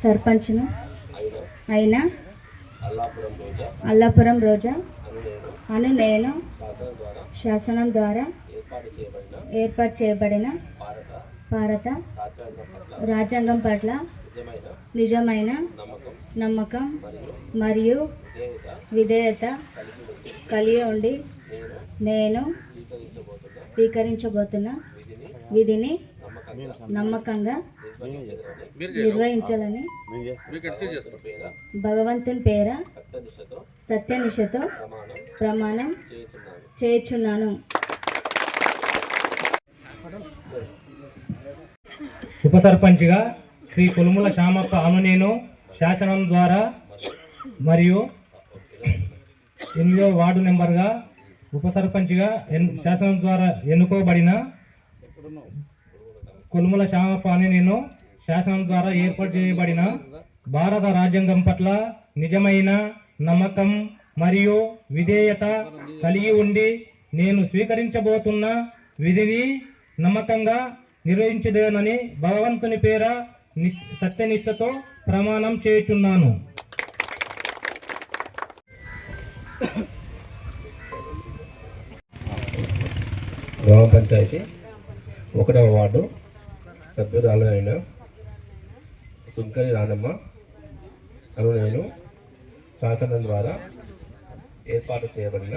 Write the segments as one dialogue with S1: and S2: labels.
S1: సర్పంచ్ను అయిన అల్లాపురం రోజా అను నేను శాసనం ద్వారా ఏర్పాటు చేయబడిన భారత రాజ్యాంగం పట్ల నిజమైన నమ్మకం మరియు విధేయత కలిగి ఉండి నేను స్వీకరించబోతున్న విధిని నమ్మకంగా నిర్వహించాలని భగవంతుని పేర సత్యనిష్టతో ప్రమాణం చేయుచున్నాను.
S2: ఉప సర్పంచ్గా శ్రీ కొలుముల శ్యామప్ప అను నేను శాసనం ద్వారా మరియు 8వ వార్డు నెంబర్గా ఉప సర్పంచ్గా శాసనం ద్వారా ఎన్నుకోబడిన కొలుముల శ్యామప్ప అని నేను శాసనం ద్వారా ఏర్పాటు చేయబడిన భారత రాజ్యాంగం పట్ల నిజమైన నమ్మకం మరియు విధేయత కలిగి ఉండి నేను స్వీకరించబోతున్న విధిని నమ్మకంగా నిర్వహించదేనని భగవంతుని పేర సత్యనిష్టతో ప్రమాణం చేయుచున్నాను.
S3: గ్రామ పంచాయతీ 1వ వార్డు సభ్యురాలు అయిన సుంకరి రానమ్మ అను నేను శాసనం ద్వారా ఏర్పాటు చేయబడిన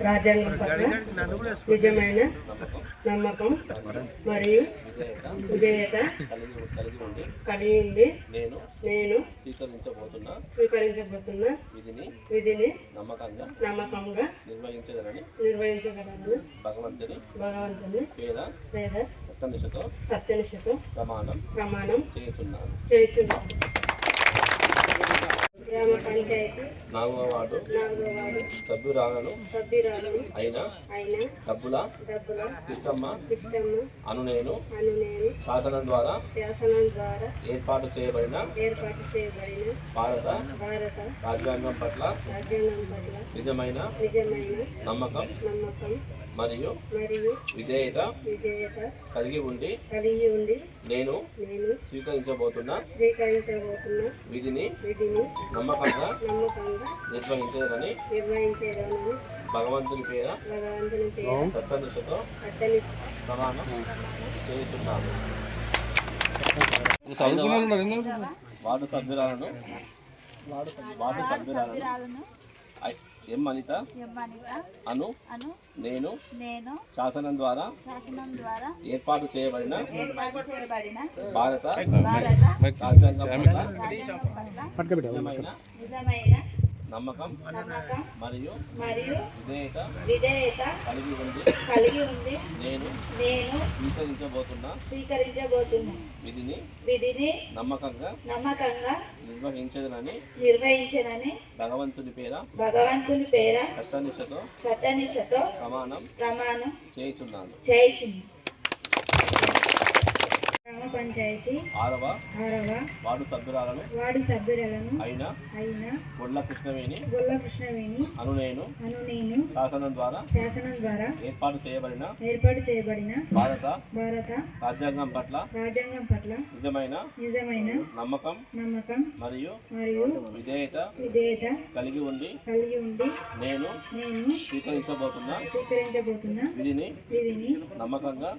S1: రాజ్యాంగం పట్ల నిజమైన నమ్మకం మరియు విధేయత కలిగి ఉండి నేను స్వీకరించబోతున్న విధిని నమ్మకంగా నిర్వహించగలను. భగవంతుని పేద సత్యనిష్టతో ప్రమాణం చేయుచున్నాను. గ్రామ పంచాయతీ
S3: 4వ వార్డు సభ్యురాలను అయిన డబ్బుల కృష్ణమ్మ అను నేను శాసనం ద్వారా ఏర్పాటు చేయబడిన భారత రాజ్యాంగం పట్ల నిజమైన నమ్మకం మరియు విధేయత కలిగి ఉండి నేను స్వీకరించబోతున్న విధిని నమ్మకంగా నిర్వహించేదని భగవంతుని పేర సత్యనిష్టతో ప్రమాణం చేస్తున్నాను. వార్డు సభ్యురాలను ఎం అనిత అను నేను శాసనం ద్వారా ఏర్పాటు చేయబడిన భారత నిజమైన నమ్మకం మరియు విధేయత కలిగి ఉండి నేను స్వీకరించబోతున్న విధిని నమ్మకంగా నిర్వహించదని భగవంతుని పేర సత్యనిష్టతో ప్రమాణం చేయుచున్నాను.
S1: గ్రామ పంచాయతీ
S3: 6వ వార్డు సభ్యురాలను అయిన గొల్ల కృష్ణవేణి అను నేను శాసనం ద్వారా ఏర్పాటు చేయబడిన భారత రాజ్యాంగం పట్ల నిజమైన నమ్మకం మరియు విధేయత కలిగి ఉండి నేను స్వీకరించబోతున్న విధిని నమ్మకంగా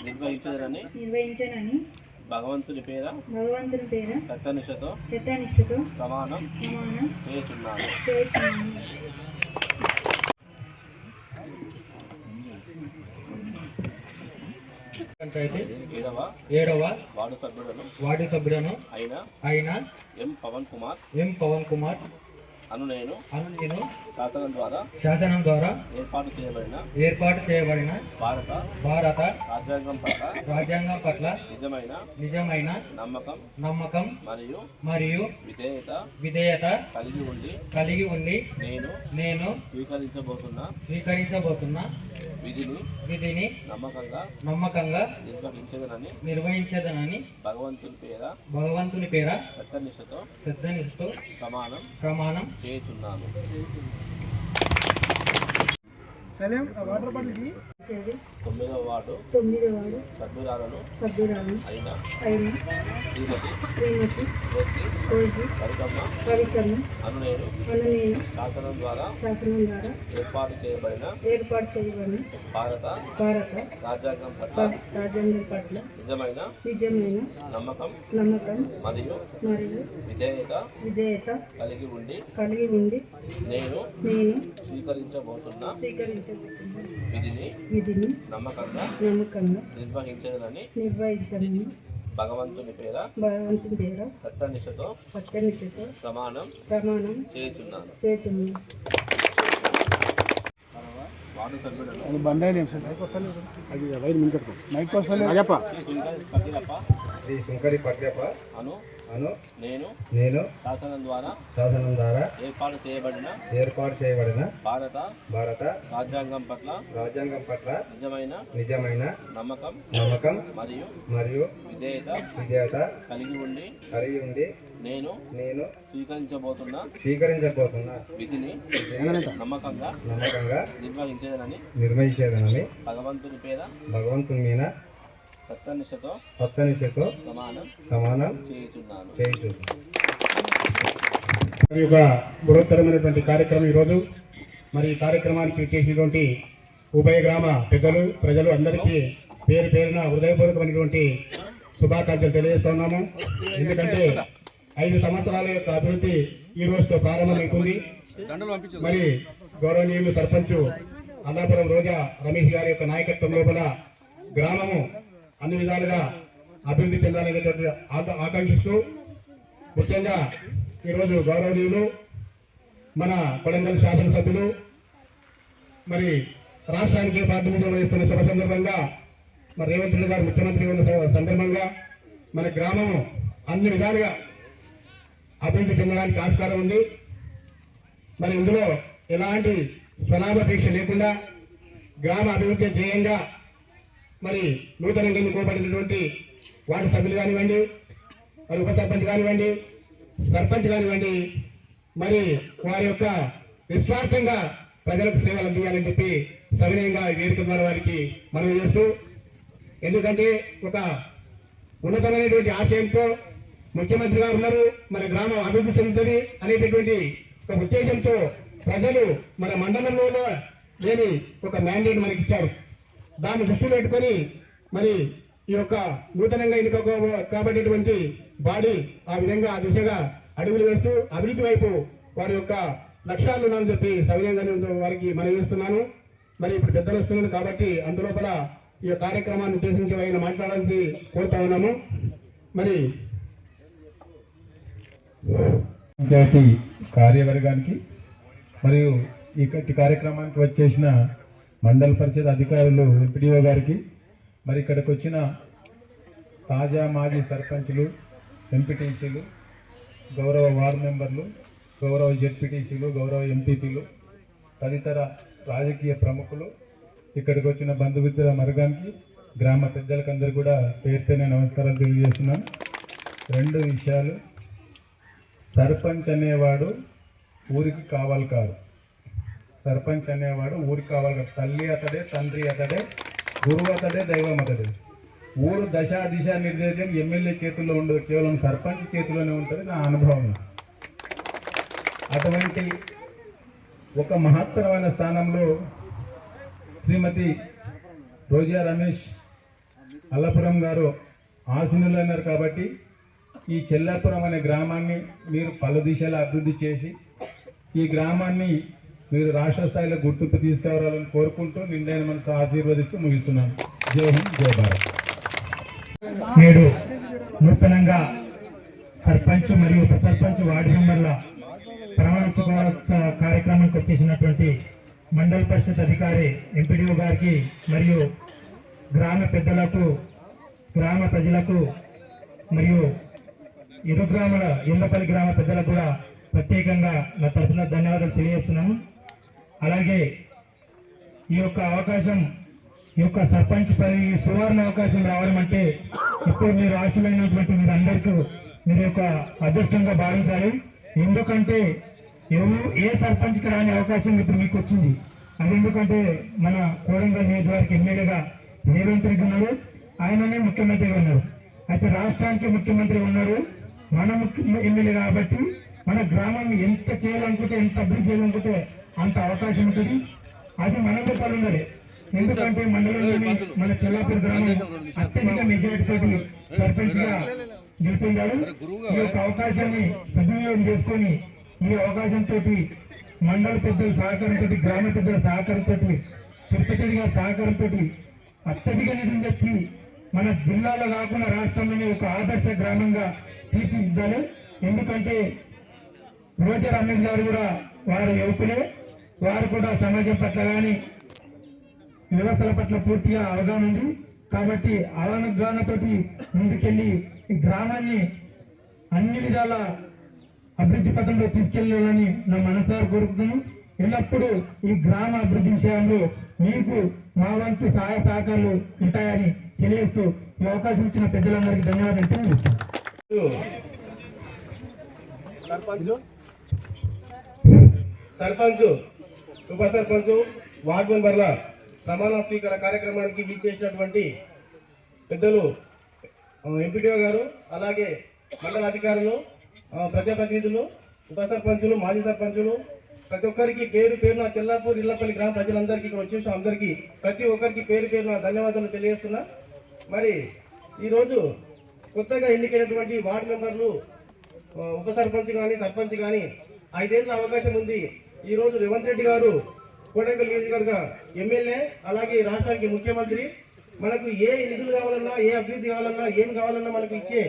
S3: నిర్వహించదని భగవంతుని పేర సత్యనిష్టతో ప్రమాణం చేయుచున్నాను.
S2: పంచాయతీ
S3: 7వ వార్డు
S2: సభ్యులను అయిన
S3: ఎం పవన్ కుమార్ అను నేను శాసనం ద్వారా ఏర్పాటు చేయబడిన భారత రాజ్యాంగం పట్ల నిజమైన నమ్మకం మరియు విధేయత కలిగి ఉండి నేను స్వీకరించబోతున్న విధిని నమ్మకంగా నిర్వహించదనని భగవంతుని పేర సత్యనిష్టతో ప్రమాణం చేయుచున్నాను.
S1: చేసేది
S3: 9వ వార్డు
S1: 9వ వార్డు
S3: సభ్యురాలను
S1: సభ్యురాలు
S3: అయిన
S1: అయిన
S3: శ్రీమతి
S1: శ్రీమతి
S3: రోసి
S1: రోజు
S3: కవితమ్మ అను నేను
S1: నేను
S3: శాసనం ద్వారా ఏర్పాటు చేయబడిన భారత రాజ్యాంగం పట్ల నిజమైన నమ్మకం మరియు విధేయత కలిగి ఉండి నేను స్వీకరించబోతున్న విధిని నమ్మకంగా నిర్వహించదనని భగవంతుని పేర సత్యనిష్టతో ప్రమాణం చేయుచున్నాను. వార్డు సభ్యులను
S2: శ్రీ సుంకరి పద్యప్ప
S3: అను నేను శాసనం ద్వారా ఏర్పాటు చేయబడిన భారత రాజ్యాంగం పట్ల నిజమైన నమ్మకం మరియు విధేయత కలిగి ఉండి నేను స్వీకరించబోతున్న విధిని నమ్మకంగా నిర్వహించేదనని భగవంతుని మీద సత్యనిష్టతో ప్రమాణం చేయుచున్నాను.
S2: యొక్క బృహత్తరమైనటువంటి కార్యక్రమం ఈరోజు మరి ఈ కార్యక్రమానికి చేసినటువంటి ఉభయ గ్రామ పెద్దలు ప్రజలు అందరికీ పేరున హృదయపూర్వకమైనటువంటి శుభాకాంక్షలు తెలియజేస్తున్నాము. ఎందుకంటే 5 సంవత్సరాల యొక్క అభివృద్ధి ఈ రోజుతో ప్రారంభమవుతుంది. మరి గౌరవనీయులు సర్పంచ్ అల్లాపురం రోజా రమేష్ గారి యొక్క నాయకత్వం లోపల గ్రామము అన్ని విధాలుగా అభివృద్ధి చెందాలనేటువంటి ఆకాంక్షిస్తూ ముఖ్యంగా ఈరోజు గౌరవనీయులు మన కొడంగల్ శాసనసభ్యులు మరి రాష్ట్రానికి ప్రాతినిధ్యం వహిస్తున్న శుభ సందర్భంగా మరి రేవంత్ రెడ్డి గారు ముఖ్యమంత్రి ఉన్న సందర్భంగా మన గ్రామము అన్ని విధాలుగా అభివృద్ధి చెందడానికి ఆస్కారం ఉంది. మరి ఇందులో ఎలాంటి స్వలాభాపేక్ష లేకుండా గ్రామ అభివృద్ధి ధ్యేయంగా మరి నూతనంగా ఎన్నుకోబడినటువంటి వార్డు సభ్యులు కానివ్వండి, మరి ఉప సర్పంచ్ కానివ్వండి, సర్పంచ్ కానివ్వండి, మరి వారి యొక్క నిస్వార్థంగా ప్రజలకు సేవలు అందించాలని చెప్పి సవినయంగా వేదిక ద్వారా వారికి మనం చేస్తూ, ఎందుకంటే ఒక ఉన్నతమైనటువంటి ఆశయంతో ముఖ్యమంత్రి గారు ఉన్నారు, మన గ్రామం అభివృద్ధి చెందుతుంది అనేటటువంటి ఒక ఉద్దేశంతో ప్రజలు మన మండలంలో లేని ఒక మ్యాండేట్ మనకి ఇచ్చారు. దాన్ని దృష్టిలో పెట్టుకొని మరి ఈ యొక్క నూతనంగా కాబట్టేటువంటి బాడీ ఆ విధంగా ఆ దిశగా అడుగులు వేస్తూ అభివృద్ధి వైపు వారి యొక్క లక్ష్యాలు ఉన్నాయని చెప్పి సవినయంగా వారికి మనం చేస్తున్నాను. మరి ఇప్పుడు పెద్దలు వస్తున్నారు కాబట్టి అందులోపల ఈ కార్యక్రమాన్ని ఉద్దేశించి ఆయన మాట్లాడాల్సి కోరుతా ఉన్నాము. మరి పంచాయతీ కార్యవర్గానికి మరియు ఈ కార్యక్రమానికి వచ్చేసిన మండల పరిషత్ అధికారులు ఎంపీడీఓ గారికి, మరి ఇక్కడికి వచ్చిన తాజా మాజీ సర్పంచులు, ఎంపీటీసీలు, గౌరవ వార్డు మెంబర్లు, గౌరవ జెడ్పీటీసీలు, గౌరవ ఎంపీపీలు, తదితర రాజకీయ ప్రముఖులు, ఇక్కడికి వచ్చిన బంధుమిత్రుల వర్గానికి, గ్రామ పెద్దలకు అందరూ కూడా పేరుతోనే నమస్కారాలు తెలియజేస్తున్నాను. 2 విషయాలు. సర్పంచ్ అనేవాడు ఊరికి కావాలి కాదు. సర్పంచ్ అనేవాడు ఊరికి కావాలి కాదు. తల్లి అతడే, తండ్రి అతడే, గురువు అతడే, దైవం అతడే. ఊరు దశ దిశ నిర్దేశం ఎమ్మెల్యే చేతుల్లో ఉండదు, కేవలం సర్పంచ్ చేతిలోనే ఉంటుంది నా అనుభవం. అటువంటి ఒక మహత్తరమైన స్థానంలో శ్రీమతి రోజా రమేష్ అల్లాపురం గారు ఆసీనులైనారు కాబట్టి ఈ చెల్లాపురం అనే గ్రామాన్ని మీరు పలు దిశలా అభివృద్ధి చేసి ఈ గ్రామాన్ని మీరు రాష్ట్ర స్థాయిలో గుర్తింపు తీసుకురావాలని కోరుకుంటూ నిండైన మనసు ఆశీర్వదిస్తూ ముగిస్తున్నాను. జై హింద్, జై భారత్. నేడు నూతనంగా సర్పంచ్ మరియు ఉప సర్పంచ్ వార్డు మెంబర్ల ప్రమాణ కార్యక్రమానికి వచ్చేసినటువంటి మండల పరిషత్ అధికారి ఎంపీడీఓ గారికి మరియు గ్రామ పెద్దలకు, గ్రామ ప్రజలకు మరియు ఇరు గ్రామాల ఇళ్లపల్లి గ్రామ పెద్దలకు కూడా ప్రత్యేకంగా నా తరఫున ధన్యవాదాలు తెలియజేస్తున్నాను. అలాగే ఈ యొక్క అవకాశం, ఈ యొక్క సర్పంచ్ సువర్ణ అవకాశం రావడం అంటే ఇప్పుడు మీరు ఆశలైనటువంటి మీరందరికీ మీరు యొక్క అదృష్టంగా భావించాలి. ఎందుకంటే ఏ సర్పంచ్కి రాని అవకాశం ఇప్పుడు మీకు వచ్చింది. అది ఎందుకంటే మన కోడంగల్ నియోజకవర్గ ఎమ్మెల్యేగా రేవంత్ రెడ్డి ఉన్నారు, ఆయననే ముఖ్యమంత్రిగా ఉన్నారు. అయితే రాష్ట్రానికి ముఖ్యమంత్రి ఉన్నారు, మన ఎమ్మెల్యే కాబట్టి మన గ్రామం ఎంత చేయాలనుకుంటే, ఎంత అభివృద్ధి చేయాలనుకుంటే అంత అవకాశం ఉంటుంది. అది మన రూపాయలు ఉండాలి. ఎందుకంటే మండలంలోని మన చెల్లాపూర్ గ్రామం అత్యధిక మెజారిటీతో సర్పంచ్ గా గెలుపొందాడు. ఈ యొక్క అవకాశాన్ని సద్వినియోగం చేసుకొని ఈ అవకాశంతో మండల పెద్దల సహకారంతో, గ్రామ పెద్దల సహకారంతో, తిరుపతి గారి సహకారంతో అత్యధిక నిధులు తెచ్చి మన జిల్లాలో కాకుండా రాష్ట్రంలోనే ఒక ఆదర్శ గ్రామంగా తీర్చిదిద్దాలి. ఎందుకంటే రోజా రమేష్ గారు కూడా వారు యువకులే, వారు కూడా సమాజం పట్ల కానీ వ్యవస్థల పట్ల పూర్తిగా అవగాహన ఉంది. కాబట్టి అవగాహనతోటి ముందుకెళ్లి ఈ గ్రామాన్ని అన్ని విధాల అభివృద్ధి పథంలో తీసుకెళ్లాలని నా మనసారా కోరుకుంటున్నాను. ఎల్లప్పుడూ ఈ గ్రామ అభివృద్ధి విషయంలో మీకు మా వంతు సహాయ సహకారాలు ఉంటాయని తెలియజేస్తూ ఈ అవకాశం ఇచ్చిన పెద్దలందరికీ ధన్యవాదాలు తెలియజేస్తాను.
S3: సర్పంచ్, ఉప సర్పంచ్, వార్డు మెంబర్ల ప్రమాణ స్వీకార కార్యక్రమానికి వీచేసినటువంటి పెద్దలు ఎంపీటీఓ గారు, అలాగే మండల అధికారులు, ప్రజాప్రతినిధులు, ఉప సర్పంచులు, మాజీ సర్పంచులు, ప్రతి ఒక్కరికి పేరు పేరున చెల్లాపూర్ ఇళ్లపల్లి గ్రామ ప్రజలందరికీ ఇక్కడ వచ్చేసిన అందరికీ ప్రతి ఒక్కరికి పేరు పేరున ధన్యవాదాలు తెలియజేస్తున్నా. మరి ఈరోజు కొత్తగా ఎన్నికైనటువంటి వార్డు మెంబర్లు, ఉప సర్పంచ్ కానీ సర్పంచ్ కానీ 5 ఏళ్ళ అవకాశం ఉంది. ఈరోజు రేవంత్ రెడ్డి గారు కోడంగల్ నియోజకవర్గ ఎమ్మెల్యే, అలాగే రాష్ట్రానికి ముఖ్యమంత్రి. మనకు ఏ నిధులు కావాలన్నా, ఏ అభివృద్ధి కావాలన్నా, ఏం కావాలన్నా మనకు ఇచ్చే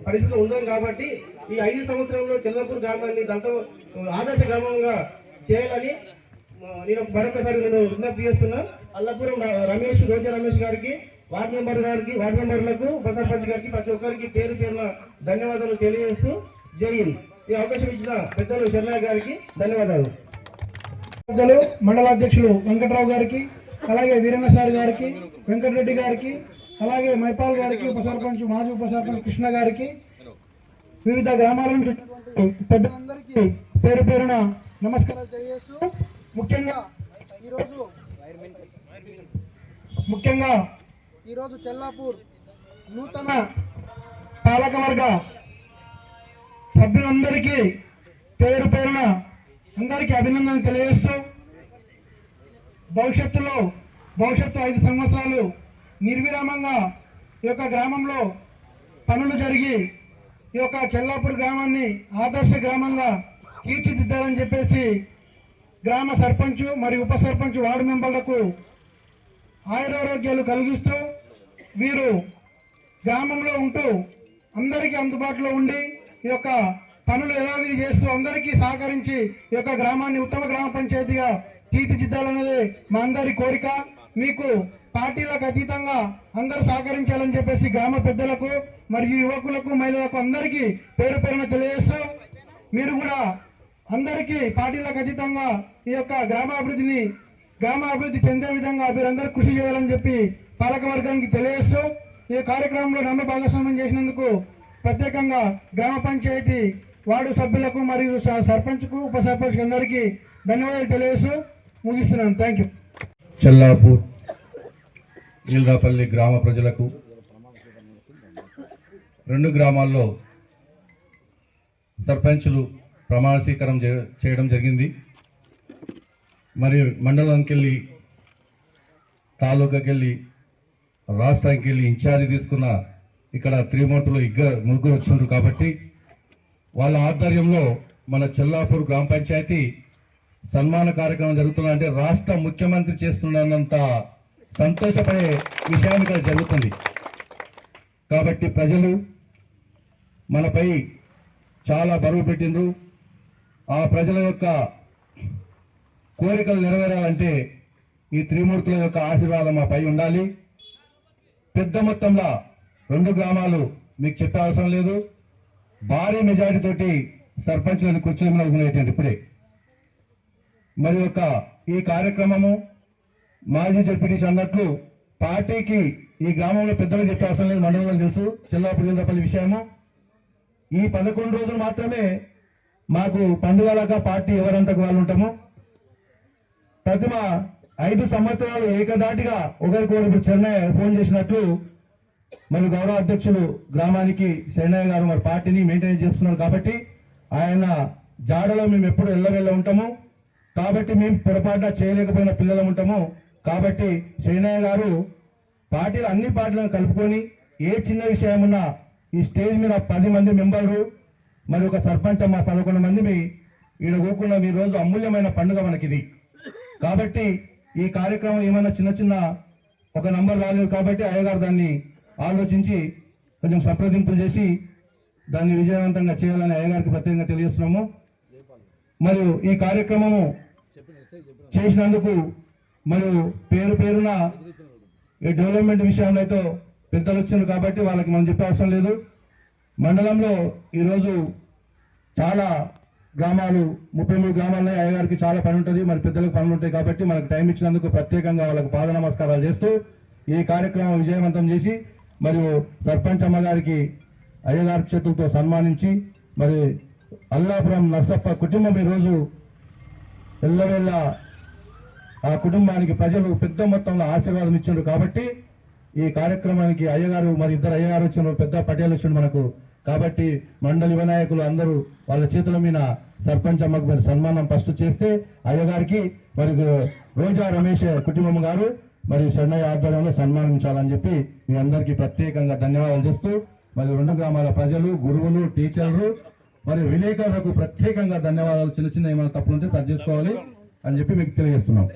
S3: పరిస్థితి ఉండదు. కాబట్టి ఈ 5 సంవత్సరంలో చెల్లాపూర్ గ్రామాన్ని ఆదర్శ గ్రామంగా చేయాలని నేను మరొకసారి విజ్ఞప్తి చేస్తున్నా. అల్లపురం రమేష్, రోజా రమేష్ గారికి, వార్డు మెంబర్లకు, ఉప సర్పంచ్ గారికి ప్రతి ఒక్కరికి పేరు పేరున ధన్యవాదాలు తెలియజేస్తూ జై హింద్. ఈ అవకాశం ఇచ్చిన పెద్దలు శర్మ గారికి ధన్యవాదాలు.
S2: మండల అధ్యక్షులు వెంకట్రావు గారికి, అలాగే వీరన్న సార్ గారికి, వెంకటరెడ్డి గారికి, అలాగే మైపాల్ గారికి, ఉప సర్పంచ్, మాజీ ఉప సర్పంచ్ కృష్ణ గారికి, వివిధ గ్రామాల నుంచి పెద్దలందరికీ పేరు పేరున నమస్కారాలు తెలియజేస్తూ ముఖ్యంగా ఈరోజు చెల్లాపూర్ నూతన పాలకవర్గ సభ్యులందరికీ పేరు పేరున అందరికీ అభినందనలు తెలియజేస్తూ భవిష్యత్తు 5 సంవత్సరాలు నిర్విరామంగా ఈ యొక్క గ్రామంలో పనులు జరిగి ఈ యొక్క చెల్లాపూర్ గ్రామాన్ని ఆదర్శ గ్రామంగా తీర్చిదిద్దాలని చెప్పేసి గ్రామ సర్పంచ్ మరియు ఉప సర్పంచ్, వార్డు మెంబర్లకు ఆయురారోగ్యాలు కలిగిస్తూ వీరు గ్రామంలో ఉంటూ అందరికీ అందుబాటులో ఉండి ఈ యొక్క పనులు యథావిధి చేస్తూ అందరికీ సహకరించి ఈ యొక్క గ్రామాన్ని ఉత్తమ గ్రామ పంచాయతీగా తీర్చిదిద్దాలన్నది మా అందరి కోరిక. మీకు పార్టీలకు అతీతంగా అందరూ సహకరించాలని చెప్పేసి గ్రామ పెద్దలకు మరియు యువకులకు, మహిళలకు అందరికీ పేరు పేరున తెలియజేస్తూ మీరు కూడా అందరికీ పార్టీలకు అతీతంగా ఈ యొక్క గ్రామాభివృద్ధి చెందే విధంగా మీరందరూ కృషి చేయాలని చెప్పి పాలక వర్గానికి తెలియజేస్తూ ఈ కార్యక్రమంలో నన్ను భాగస్వామ్యం చేసినందుకు ప్రత్యేకంగా గ్రామ పంచాయతీ వార్డు సభ్యులకు మరియు సర్పంచ్కు, ఉప సర్పంచ్కి అందరికీ ధన్యవాదాలు తెలియజేస్తూ ముగిస్తున్నాను. Thank you.
S3: చెల్లాపూర్ ఇల్రాపల్లి గ్రామ ప్రజలకు 2 గ్రామాల్లో సర్పంచులు ప్రమాణ స్వీకారం చేయడం జరిగింది. మరి మండలానికి వెళ్ళి, తాలూకాకి వెళ్ళి, రాష్ట్రానికి వెళ్ళి ఇన్ఛార్జి తీసుకున్న ఇక్కడ త్రిమూర్తులు ముగ్గురు వచ్చిండ్రు. కాబట్టి వాళ్ళ ఆధ్వర్యంలో మన చెల్లాపూర్ గ్రామ పంచాయతీ సన్మాన కార్యక్రమం జరుగుతుందంటే రాష్ట్ర ముఖ్యమంత్రి చేస్తున్నంత సంతోషపడే విషయాన్ని ఇక్కడ జరుగుతుంది. కాబట్టి ప్రజలు మనపై చాలా బరువు పెట్టిండ్రు. ఆ ప్రజల యొక్క కోరికలు నెరవేరాలంటే ఈ త్రిమూర్తుల యొక్క ఆశీర్వాదం మాపై ఉండాలి. పెద్ద మొత్తంలో 2 గ్రామాలు మీకు చెప్పే అవసరం లేదు, భారీ మెజారిటీతోటి సర్పంచ్లను కూర్చోమనుకునేటువంటి ఇప్పుడే. మరి యొక్క ఈ కార్యక్రమము మాజీ జడ్పీటీసీ అన్నట్లు పార్టీకి ఈ గ్రామంలో పెద్దలు చెప్పే అవసరం లేదు, మండలంలో తెలుసు చెల్లాపల్లి విషయము. ఈ 11 రోజులు మాత్రమే మాకు పండుగలాగా పార్టీ ఎవరంతకు వాళ్ళు ఉంటాము.
S4: ప్రతిమ 5 సంవత్సరాలు ఏకదాటిగా ఒకరికొకరు ఇప్పుడు చెన్నయ్య ఫోన్ చేసినట్లు మరి గౌరవ అధ్యక్షులు గ్రామానికి శరణయ్య గారు మరి పార్టీని మెయింటైన్ చేస్తున్నారు కాబట్టి ఆయన జాడలో మేము ఎప్పుడు ఎల్లవెల్ల ఉంటాము. కాబట్టి మేము పొరపాటున చేయలేకపోయిన పిల్లలు ఉంటాము. కాబట్టి శరణయ్య గారు పార్టీలు అన్ని పార్టీలను కలుపుకొని ఏ చిన్న విషయం ఉన్నా ఈ స్టేజ్ మీద 10 మంది మెంబర్లు మరి ఒక సర్పంచ్ అమ్మ 11 మంది ఈడ కూకున్న ఈ రోజు అమూల్యమైన పండుగ మనకిది. కాబట్టి ఈ కార్యక్రమం ఏమైనా చిన్న చిన్న ఒక నంబర్ రాలేదు కాబట్టి అయ్యగారు దాన్ని ఆలోచించి కొంచెం సంప్రదింపులు చేసి దాన్ని విజయవంతంగా చేయాలని అయ్యగారికి ప్రత్యేకంగా తెలియజేస్తున్నాము. మరియు ఈ కార్యక్రమము చేసినందుకు మరియు పేరున ఈ డెవలప్మెంట్ విషయంలో అయితే పెద్దలు వచ్చారు కాబట్టి వాళ్ళకి మనం చెప్పే అవసరం లేదు. మండలంలో ఈరోజు చాలా గ్రామాలు 33 గ్రామాల్లో అయ్యగారికి చాలా పని ఉంటుంది, మరి పెద్దలకు పనులు ఉంటాయి కాబట్టి మనకు టైం ఇచ్చినందుకు ప్రత్యేకంగా వాళ్ళకు పాద నమస్కారాలు చేస్తూ ఈ కార్యక్రమం విజయవంతం చేసి మరియు సర్పంచ్ అమ్మగారికి అయ్యగారి చేతులతో సన్మానించి మరి అల్లాపురం నర్సప్ప కుటుంబం ఈరోజు ఎల్లవేళ ఆ కుటుంబానికి ప్రజలు పెద్ద మొత్తంలో ఆశీర్వాదం ఇచ్చారు కాబట్టి ఈ కార్యక్రమానికి అయ్యగారు మరి 2 అయ్యగారు వచ్చిన పెద్ద పటేలు వచ్చిండు మనకు. కాబట్టి మండలి వినాయకులు అందరూ వాళ్ళ చేతుల మీద సర్పంచ్ అమ్మకు మరి సన్మానం ఫస్ట్ చేస్తే అయ్యగారికి మరి రోజా రమేష్ కుటుంబం గారు మరి శరణయ్య ఆధ్వర్యంలో సన్మానించాలని చెప్పి మీ అందరికీ ప్రత్యేకంగా ధన్యవాదాలు చేస్తూ మరి 2 గ్రామాల ప్రజలు, గురువులు, టీచర్లు మరి విలేకరులకు ప్రత్యేకంగా ధన్యవాదాలు. చిన్న ఏమైనా తప్పులుంటే సరి చేసుకోవాలి అని చెప్పి మీకు తెలియజేస్తున్నాం.